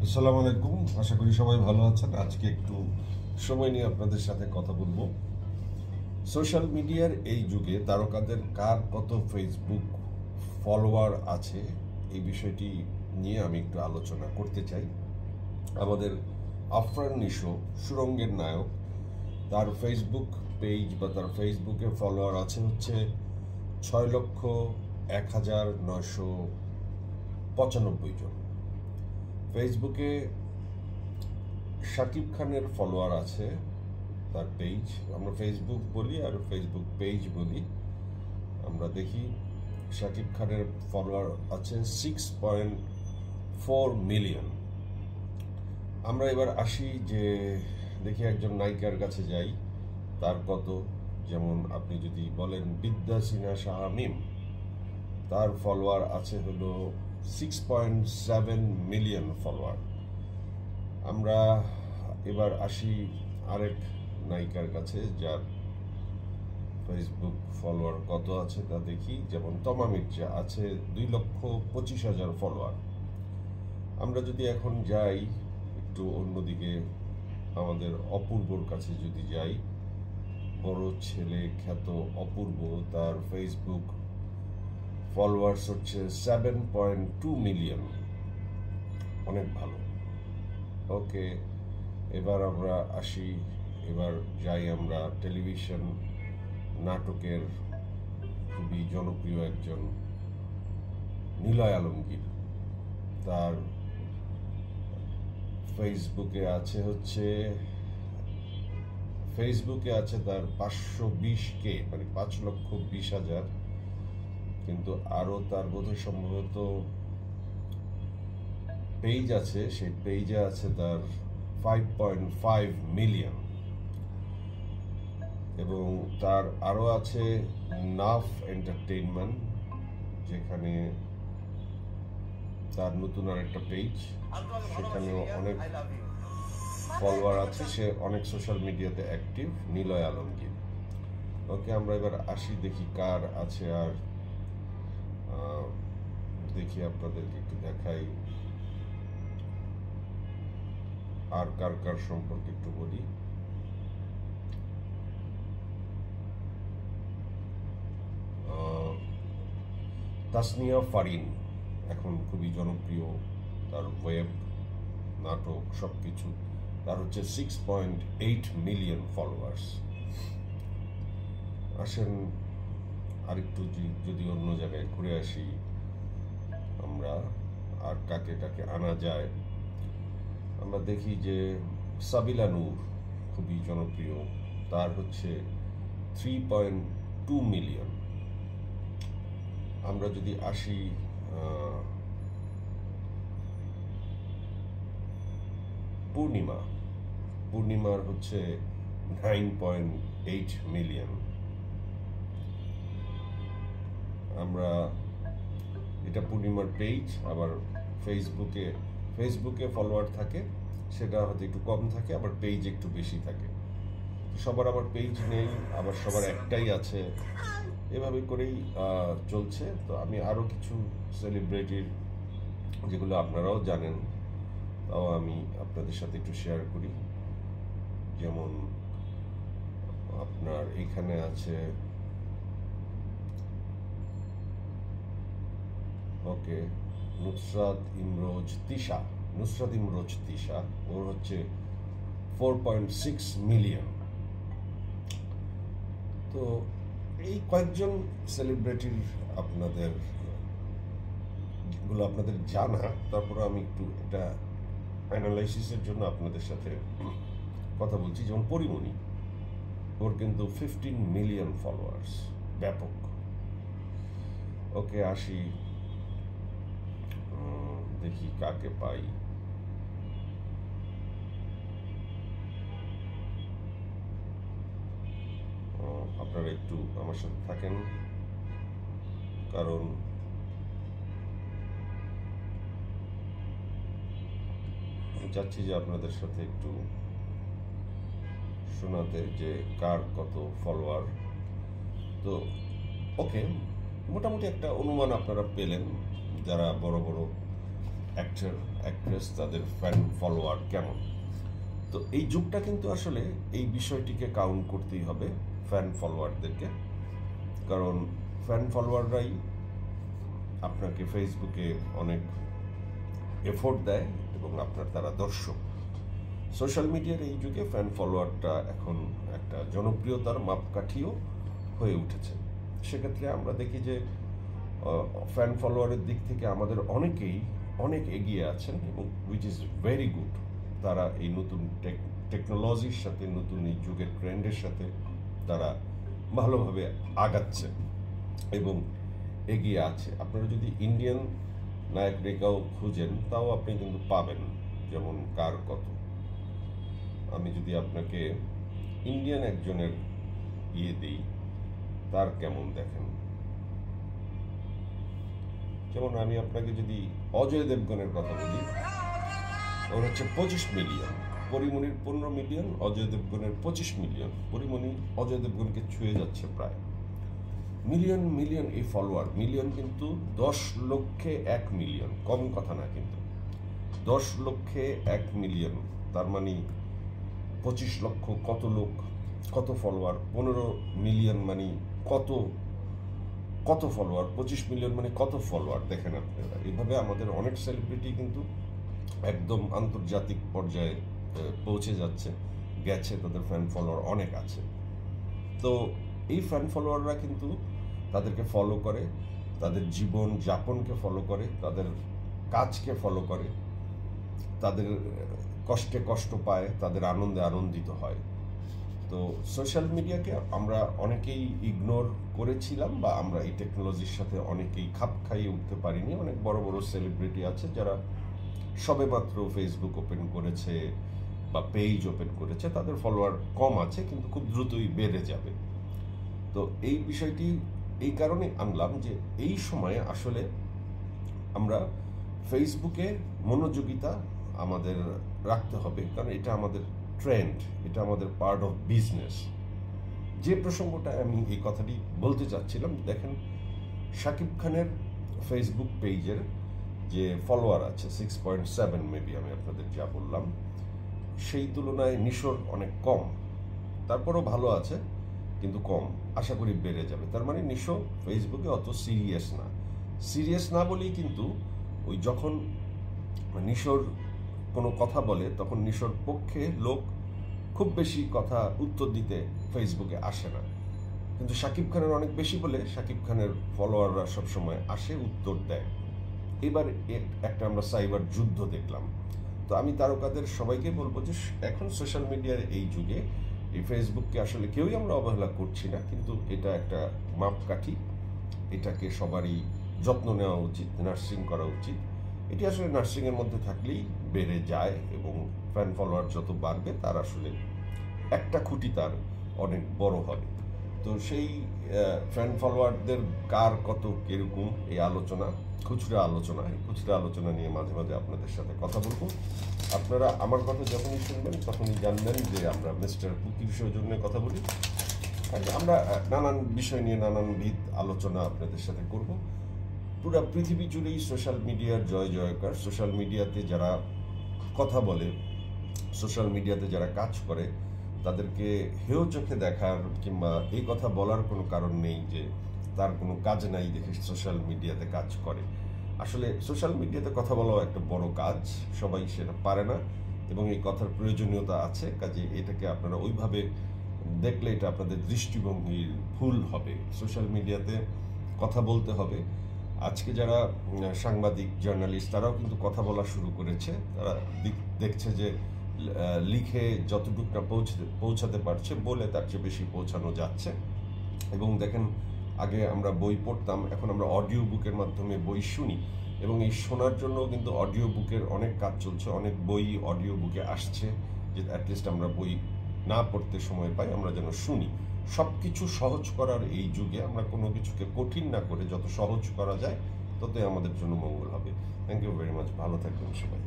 আসসালামু আলাইকুম, আশা করি সবাই ভালো আছেন। আজকে একটু সময় নিয়ে আপনাদের সাথে কথা বলবো। সোশ্যাল মিডিয়ার এই যুগে তারকাদের কার কত ফেসবুক ফলোয়ার আছে এই বিষয়টি নিয়ে আমি একটু আলোচনা করতে চাই। আমাদের আফরান নিশো, সুরঙ্গের নায়ক, তার ফেসবুক পেজ বা তার ফেসবুকে ফলোয়ার আছে হচ্ছে 6,01,995 জন। ফেসবুকে শাকিব খানের ফলোয়ার আছে, তার পেজ, আমরা ফেসবুক বলি আর ফেসবুক পেজ বলি। আমরা দেখি শাকিব খানের ফলোয়ার আছে 6.4 মিলিয়ন। আমরা এবার আসি যে দেখি একজন নায়িকার কাছে যাই, তার কত। যেমন আপনি যদি বলেন বিদ্যা সিনহা শাহমিম, তার ফলোয়ার আছে হলো 6.7 মিলিয়ন ফলোয়ার। আমরা এবার আসি আরেক নায়িকার কাছে, যার ফেসবুক ফলোয়ার কত আছে তা দেখি। যেমন তমা মির্জা আছে 2,25,000 ফলোয়ার। আমরা যদি এখন যাই একটু অন্যদিকে, আমাদের অপূর্বর কাছে যদি যাই, বড় ছেলে খ্যাত অপূর্ব, তার ফেসবুক ফলোয়ার্স হচ্ছে 7.2 মিলিয়ন। অনেক ভালো। ওকে, এবার আমরা আসি, এবার যাই আমরা টেলিভিশন নাটকের খুবই জনপ্রিয় একজন নিলয় আলমগীর। তার ফেসবুকে আছে তার 520K, মানে 5,20,000। কিন্তু আরো তার বোধহয় সম্ভবত পেজ আছে, সেই পেজে আছে তার 5.5 মিলিয়ন। এবং তার আরো আছে নাফ এন্টারটেইনমেন্ট, যেখানে তার নতুন আরেকটা পেজ, সেখানেও অনেক ফলোয়ার আছে, সে অনেক সোশ্যাল মিডিয়াতে অ্যাক্টিভ, নিলয় আলমগীর। ওকে, আমরা এবার আসি, দেখি কার আছে। আর দেখি আপনাদেরকে একটু দেখাই, আর কার কার সম্পর্কে একটু বলি। তাসনিয়া ফারিন এখন খুবই জনপ্রিয়, তার ওয়েব, নাটক সবকিছু। তার হচ্ছে 6.8 মিলিয়ন ফলোয়ার্স। আসেন আরেকটু যদি অন্য জায়গায় ঘুরে আসি আমরা, আর কাকে কাকে আনা যায়। আমরা দেখি যে সাবিলা নূর খুবই জনপ্রিয়, তার হচ্ছে 3.2 মিলিয়ন। আমরা যদি আসি পূর্ণিমার হচ্ছে 9.8 মিলিয়ন। আমরা এটা পূর্ণিমার পেজ, আবার ফেসবুকে ফলোয়ার থাকে, সেটা হয়তো একটু কম থাকে, আবার পেজ একটু বেশি থাকে। সবার আবার পেজ নেই, আবার সবার একটাই আছে, এভাবে করেই চলছে। তো আমি আরও কিছু সেলিব্রিটির, যেগুলো আপনারাও জানেন, তাও আমি আপনাদের সাথে একটু শেয়ার করি। যেমন আপনার এখানে আছে, ওকে, নুসরাত ইমরোজ তিশা, ওর হচ্ছে 4.6 মিলিয়ন। তো এই কয়েকজন সেলিব্রিটির আপনাদের জানা, তারপরে আমি একটু এটা অ্যানালাইসিসের জন্য আপনাদের সাথে কথা বলছি। যেমন পরিমণি, ওর কিন্তু 15 মিলিয়ন ফলোয়ার্স, ব্যাপক। ওকে, আসি, দেখি কাকে পাই। আপনারা একটু আমার সাথে থাকেন, কারণ আমি চাচ্ছি যে আপনাদের সাথে একটু শোনাতে যে কার কত ফলোয়ার। তো ওকে, মোটামুটি একটা অনুমান আপনারা পেলেন, যারা বড় বড় অ্যাক্টর অ্যাক্ট্রেস তাদের ফ্যান ফলোয়ার কেমন। তো এই যুগটা কিন্তু আসলে এই বিষয়টিকে কাউন্ট করতেই হবে, ফ্যান ফলোয়ারদেরকে, কারণ ফ্যান ফলোয়াররাই আপনাকে ফেসবুকে অনেক এফোর্ট দেয় এবং আপনার তারা দর্শক। সোশ্যাল মিডিয়ার এই যুগে ফ্যান ফলোয়ারটা এখন একটা জনপ্রিয়তার মাপকাঠিও হয়ে উঠেছে। সেক্ষেত্রে আমরা দেখি যে ফ্যান ফলোয়ারের দিক থেকে আমাদের অনেকেই অনেক এগিয়ে আছেন এবং উইচ ইজ ভেরি গুড। তারা এই নতুন টেকনোলজির সাথে, নতুন এই যুগের ট্রেন্ডের সাথে তারা ভালোভাবে আগাচ্ছে এবং এগিয়ে আছে। আপনারা যদি ইন্ডিয়ান নায়ক রেখাও খুঁজেন তাও আপনি কিন্তু পাবেন, যেমন কার কত। আমি যদি আপনাকে ইন্ডিয়ান একজনের দিই, তার কেমন দেখেন, যেমন আমি আপনাকে যদি অজয় দেবগনের কথা বলি, ওর হচ্ছে 25 মিলিয়ন, পরিমণির 15 মিলিয়ন, অজয় দেবগনের 25 মিলিয়ন। পরিমণি অজয় দেবগনকে ছুঁয়ে যাচ্ছে প্রায়। মিলিয়ন মিলিয়ন এই ফলোয়ার, মিলিয়ন কিন্তু 10 লক্ষে 1 মিলিয়ন, কম কথা না কিন্তু। 10 লক্ষে 1 মিলিয়ন, তার মানে 25 লক্ষ কত লোক, কত ফলোয়ার। 15 মিলিয়ন মানে কত কত ফলোয়ার, 25 মিলিয়ন মানে কত ফলোয়ার। দেখেন আপনারা, এইভাবে আমাদের অনেক সেলিব্রিটি কিন্তু একদম আন্তর্জাতিক পর্যায়ে পৌঁছে গেছে, তাদের ফ্যান ফলোয়ার অনেক আছে। তো এই ফ্যান ফলোয়াররা কিন্তু তাদেরকে ফলো করে, তাদের জীবন যাপনকে ফলো করে, তাদের কাজকে ফলো করে, তাদের কষ্টে কষ্ট পায়, তাদের আনন্দে আনন্দিত হয়। তো সোশ্যাল মিডিয়াকে আমরা অনেকেই ইগনোর করেছিলাম, বা আমরা এই টেকনোলজির সাথে অনেকেই খাপ খাইয়ে উঠতে পারিনি। অনেক বড় বড় সেলিব্রিটি আছে যারা সবেমাত্র ফেসবুক ওপেন করেছে বা পেজ ওপেন করেছে, তাদের ফলোয়ার কম আছে কিন্তু খুব দ্রুতই বেড়ে যাবে। তো এই বিষয়টি এই কারণে আনলাম যে এই সময়ে আসলে আমরা ফেসবুকে মনোযোগিতা আমাদের রাখতে হবে, কারণ এটা আমাদের ট্রেন্ড, এটা আমাদের পার্ট অফ বিজনেস। যে প্রসঙ্গটা আমি এই কথাটি বলতে চাচ্ছিলাম, দেখেন শাকিব খানের ফেসবুক পেজের যে ফলোয়ার আছে 6.7 মেবি, আমি আপনাদের যা বললাম, সেই তুলনায় নিশোর অনেক কম। তারপরও ভালো আছে কিন্তু কম, আশা করি বেড়ে যাবে। তার মানে নিশো ফেসবুকে অত সিরিয়াস না বলেই কিন্তু ওই যখন নিশোর কোনো কথা বলে তখন নিশোর পক্ষে লোক খুব বেশি কথা উত্তর দিতে ফেসবুকে আসে না, কিন্তু শাকিব খানের অনেক বেশি বলে শাকিব খানের ফলোয়াররা সবসময় আসে, উত্তর দেয়। এবার একটা আমরা সাইবার যুদ্ধ দেখলাম। তো আমি তারকাদের সবাইকে বলবো যে এখন সোশ্যাল মিডিয়ার এই যুগে এই ফেসবুককে আসলে কেউই আমরা অবহেলা করছি না, কিন্তু এটা একটা মাপকাঠি, এটাকে সবারই যত্ন নেওয়া উচিত, নার্সিং করা উচিত। এটি আসলে নার্সিংয়ের মধ্যে থাকলেই বেড়ে যায় এবং ফ্যান ফলোয়ার যত বাড়বে তার আসলে একটা খুঁটি তার অনেক বড় হবে। তো সেই ফ্যান ফলোয়ারদের কার কত কিরকম এই খুচরা আলোচনা নিয়ে মাঝে মাঝে আপনাদের সাথে কথা বলবো। আপনারা আমার কথা যখনই শুনবেন তখনই জানবেন যে আমরা মিস্টার কুকির সৌজন্যে কথা বলি। আমরা নানান বিষয় নিয়ে নানানবিধ আলোচনা আপনাদের সাথে করব। পুরো পৃথিবী জুড়েই সোশ্যাল মিডিয়ার জয় জয়কার। সোশ্যাল মিডিয়াতে যারা কথা বলে, সোশ্যাল মিডিয়াতে যারা কাজ করে, তাদেরকে হেয় চোখে দেখার কিংবা এই কথা বলার কোনো কারণ নেই যে তার কোনো কাজ নাই দেখে সোশ্যাল মিডিয়াতে কাজ করে। আসলে সোশ্যাল মিডিয়াতে কথা বলাও একটা বড় কাজ, সবাই সেটা পারে না এবং এই কথার প্রয়োজনীয়তা আছে। কাজে এটাকে আপনারা ওইভাবে দেখলে এটা আপনাদের দৃষ্টিভঙ্গির ভুল হবে। সোশ্যাল মিডিয়াতে কথা বলতে হবে। আজকে যারা সাংবাদিক, জার্নালিস্ট, তারাও কিন্তু কথা বলা শুরু করেছে। তারা দেখছে যে লিখে যতটুকু না পৌঁছাতে পারছে, বলে তার চেয়ে বেশি পৌঁছানো যাচ্ছে। এবং দেখেন, আগে আমরা বই পড়তাম, এখন আমরা অডিও বুকের মাধ্যমে বই শুনি এবং এই শোনার জন্য কিন্তু অডিও বুকের অনেক কাজ চলছে। অনেক বই অডিও বুকে আসছে যে অ্যাটলিস্ট আমরা বই না পড়তে সময় পাই, আমরা যেন শুনি। সব কিছু সহজ করার এই যুগে আমরা কোনো কিছুকে কঠিন না করে যত সহজ করা যায় ততই আমাদের জন্য মঙ্গল হবে। Thank you very much. ভালো থাকবেন সবাই।